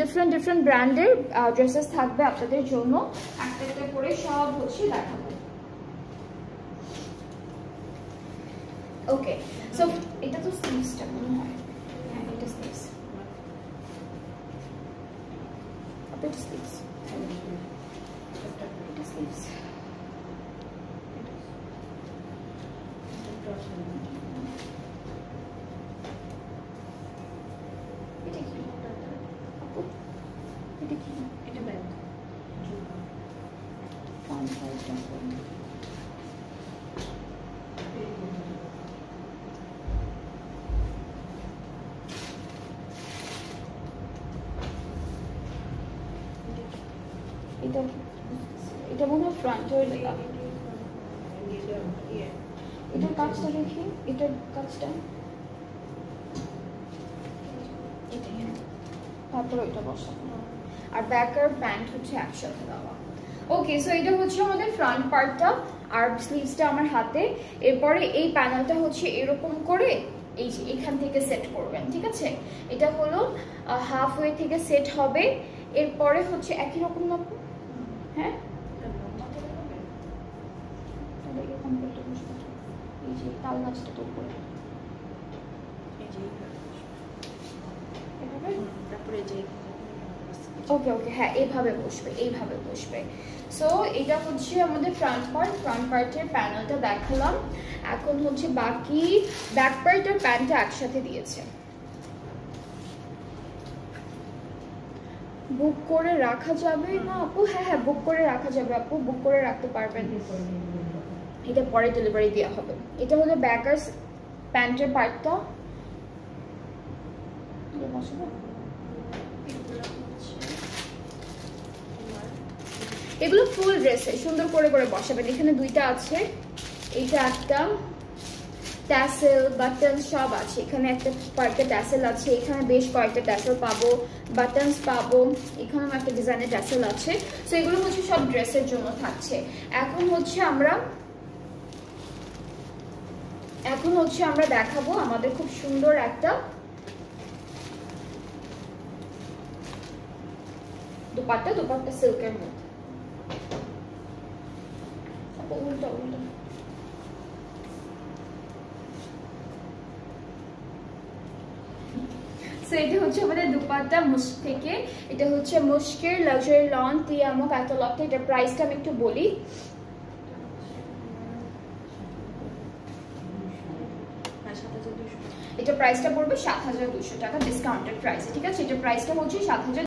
Different different ব্র্যান্ডের dresses থাকবে আপনাদের জন্য, একটা একটা করে সব হচ্ছে দেখাবো। ওকে, সো এটা তো স্লিভসটা মনে হয়, হ্যাঁ এটা স্লিভস, এটা স্লিভস, এটা স্লিভস। এটা কি আপু, এটা কি, এটা ব্যাগ এটা এটা মনে হয় ফ্রন্টের, এটার কাজটা দেখি, এটার কাজটা এটাই, হ্যাঁ তারপরে ওইটা বসাবো, আর ব্যাক আর প্যান্ট হচ্ছে একসাথে দেওয়া। ওকে, সো এটা হচ্ছে আমাদের ফ্রন্ট পার্টটা, আর স্লিভসটা আমার হাতে। এরপরে এই প্যানেলটা হচ্ছে এরকম করে এই যে এখান থেকে সেট করবেন, ঠিক আছে? এটা হলো হাফ ওয়ে থেকে সেট হবে। এরপরে হচ্ছে একই রকম না, হ্যাঁ এই যে তাল গাছটা তো উপরে তারপরে যে ওকে ওকে, হ্যাঁ এইভাবে বসবে, এইভাবে বসবে। সো এটা হচ্ছে আমাদের ফ্রন্ট পার্ট, ফ্রন্ট পার্টের প্যানেলটা দেখালাম। এখন হচ্ছে বাকি ব্যাক পার্ট আর প্যান্টটা একসাথে দিয়েছে। বুক করে রাখা যাবে না আপু? হ্যাঁ হ্যাঁ বুক করে রাখা যাবে আপু, বুক করে রাখতে পারবেন, এটা পরে ডেলিভারি দেওয়া হবে। এটা হলো ব্যাক আর প্যান্টের পার্টটা, এগুলো ফুল ড্রেসে সুন্দর করে করে বসাবেন। এখানে দুইটা আছে, এইটা একটা, ট্যাসেল বাটন সব আছে। এখানে একটা কয়েকটা ট্যাসেল আছে, এখানে বেশ কয়েকটা ট্যাসেল পাবো, বাটনস পাবো, এখানেও একটা ডিজাইনের ট্যাসেল আছে। সো এগুলো হচ্ছে সব ড্রেসের জন্য থাকছে। এখন হচ্ছে আমরা দেখাবো আমাদের খুব সুন্দর একটা দুপাট্টা, দুপাট্টা সিল্কের মধ্যে, উল্টা উল্টা। সো এটা হচ্ছে আমাদের দুপাট্টা মুস্ক থেকে, এটা হচ্ছে মুস্কের লাক্সারি লন টিয়ামো ক্যাটালগটা। এটার প্রাইসটা আমি একটু বলি, এটা প্রাইসটা পড়বে ৭,২০০ টাকা ডিসকাউন্টেড প্রাইসে, ঠিক আছে? এটা প্রাইসটা হচ্ছে ৭,২০০।